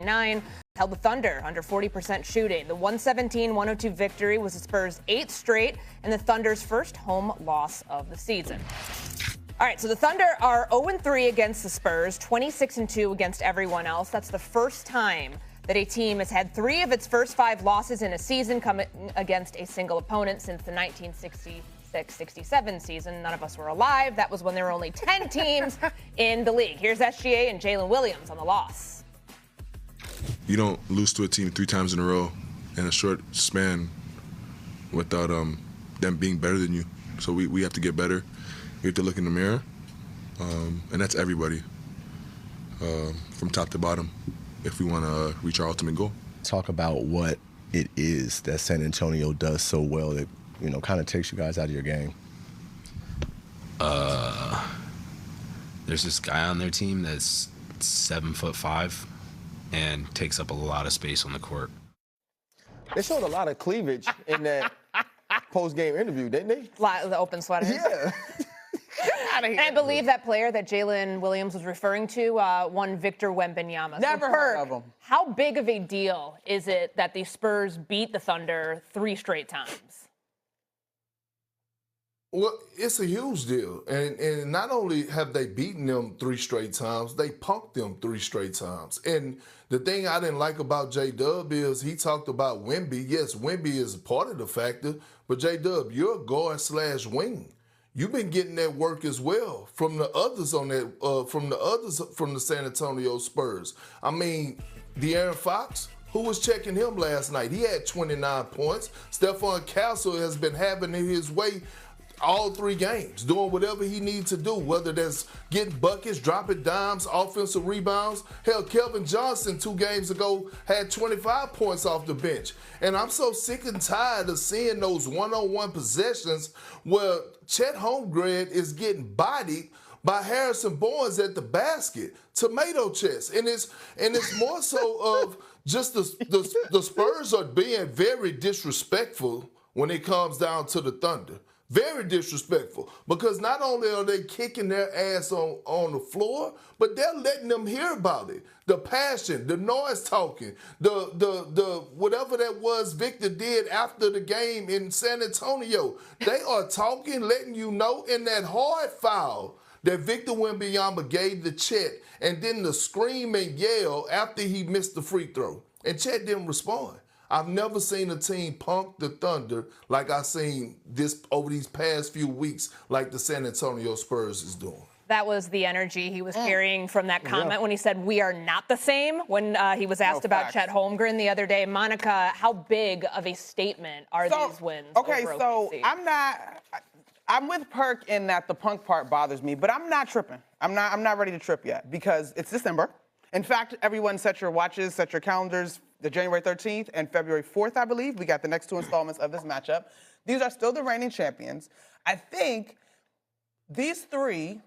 9 held the Thunder under 40% shooting. The 117-102 victory was the Spurs' 8th straight and the Thunder's first home loss of the season. All right, so the Thunder are 0-3 against the Spurs, 26-2 against everyone else. That's the first time that a team has had 3 of its first 5 losses in a season coming against a single opponent since the 1966-67 season. None of us were alive. That was when there were only 10 teams in the league. Here's SGA and Jalen Williams on the loss. You don't lose to a team 3 times in a row in a short span without them being better than you. So we have to get better. We have to look in the mirror, and that's everybody, from top to bottom, if we want to reach our ultimate goal. Talk about what it is that San Antonio does so well that, kind of takes you guys out of your game. There's this guy on their team that's 7'5" and takes up a lot of space on the court. They showed a lot of cleavage in that post-game interview, didn't they? A lot of the open sweaters. Yeah. And I believe that player that Jalen Williams was referring to, one Victor Wembanyama. Never heard of him. How big of a deal is it that the Spurs beat the Thunder 3 straight times? Well, it's a huge deal. And not only have they beaten them 3 straight times, they punked them 3 straight times. And the thing I didn't like about J-Dub is he talked about Wemby. Yes, Wemby is a part of the factor, but J-Dub, you're a guard/wing. You've been getting that work as well from the others from the San Antonio Spurs. I mean, De'Aaron Fox, who was checking him last night? He had 29 points. Stephon Castle has been having it his way all 3 games, doing whatever he needs to do, whether that's getting buckets, dropping dimes, offensive rebounds. Hell, Kelvin Johnson 2 games ago had 25 points off the bench. And I'm so sick and tired of seeing those one-on-one possessions where Chet Holmgren is getting bodied by Harrison Barnes at the basket, tomato chest. And it's more so of just the Spurs are being very disrespectful when it comes down to the Thunder. Very disrespectful, because not only are they kicking their ass on the floor, but they're letting them hear about it. The passion, the noise talking, the whatever that was Victor did after the game in San Antonio. They are talking, letting you know, in that hard foul that Victor Wembanyama gave to Chet, and then the scream and yell after he missed the free throw. And Chet didn't respond. I've never seen a team punk the Thunder like I've seen this over these past few weeks, like the San Antonio Spurs is doing. That was the energy he was carrying from that comment when he said, "We are not the same," when he was asked about Chet Holmgren the other day. Monica, how big of a statement are these wins? Okay, over so OKC? I'm with Perk in that the punk part bothers me, but I'm not tripping. I'm not ready to trip yet because it's December. In fact, everyone set your watches, set your calendars, the January 13th and February 4th, I believe. We got the next 2 installments of this matchup. These are still the reigning champions. I think these 3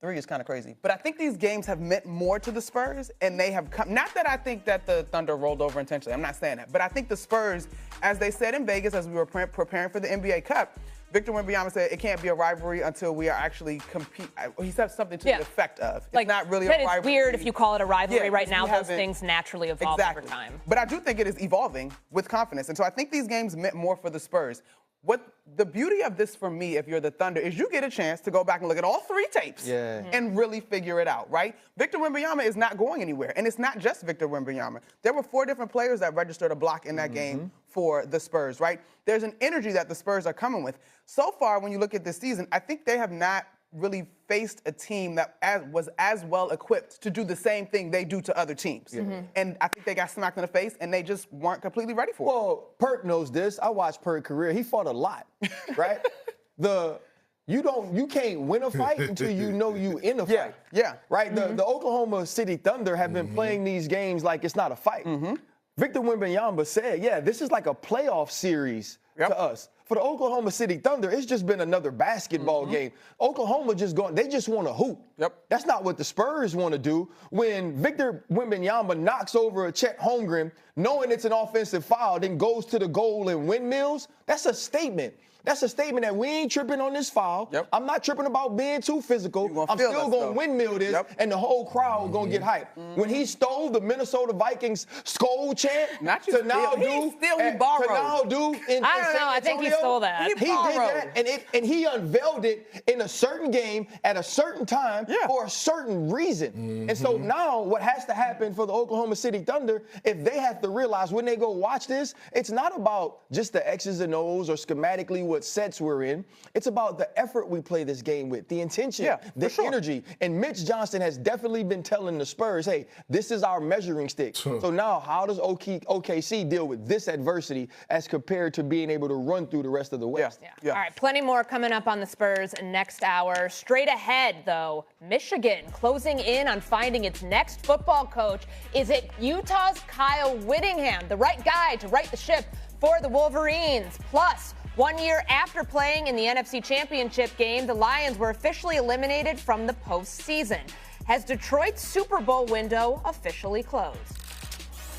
is kind of crazy, but I think these games have meant more to the Spurs, and they have come. Not that I think that the Thunder rolled over intentionally. I'm not saying that. But I think the Spurs, as they said in Vegas as we were preparing for the NBA Cup, Victor Wembanyama said it can't be a rivalry until we are actually compete. He said something to the effect of. It's like, not really a rivalry. It's weird if you call it a rivalry right now. Those haven't- things naturally evolve over time. But I do think it is evolving with confidence. And so I think these games meant more for the Spurs. What the beauty of this for me, if you're the Thunder, is you get a chance to go back and look at all 3 tapes and really figure it out, right? Victor Wembanyama is not going anywhere. And it's not just Victor Wembanyama. There were 4 different players that registered a block in that game for the Spurs, right? There's an energy that the Spurs are coming with. So far, when you look at this season, I think they have not really faced a team that was as well equipped to do the same thing they do to other teams. And I think they got smacked in the face, and they just weren't completely ready for it. Well, Perk knows this. I watched Perk's career. He fought a lot, right? You can't win a fight until you know you in a fight. Right? The Oklahoma City Thunder have been playing these games like it's not a fight. Victor Wembanyama said, this is like a playoff series to us. For the Oklahoma City Thunder, it's just been another basketball game. Oklahoma they just want to hoop. That's not what the Spurs want to do. When Victor Wembanyama knocks over a Chet Holmgren, knowing it's an offensive foul, then goes to the goal and windmills, that's a statement. That's a statement that we ain't tripping on this foul. Yep. I'm not tripping about being too physical. I'm still going to windmill this, and the whole crowd going to get hyped. When he stole the Minnesota Vikings skull chant to now do in I don't know. I think he stole that. He did that, and he unveiled it in a certain game at a certain time for a certain reason. And so now what has to happen for the Oklahoma City Thunder, if they have to realize when they go watch this, it's not about just the X's and O's or schematically what sets we're in. It's about the effort we play this game with, the intention, the energy. And Mitch Johnson has definitely been telling the Spurs, hey, this is our measuring stick. So now how does OKC deal with this adversity as compared to being able to run through the rest of the West? All right, plenty more coming up on the Spurs next hour. Straight ahead, though, Michigan closing in on finding its next football coach. Is it Utah's Kyle Whittingham, the right guy to right the ship for the Wolverines? Plus, 1 year after playing in the NFC Championship game, the Lions were officially eliminated from the postseason. Has Detroit's Super Bowl window officially closed?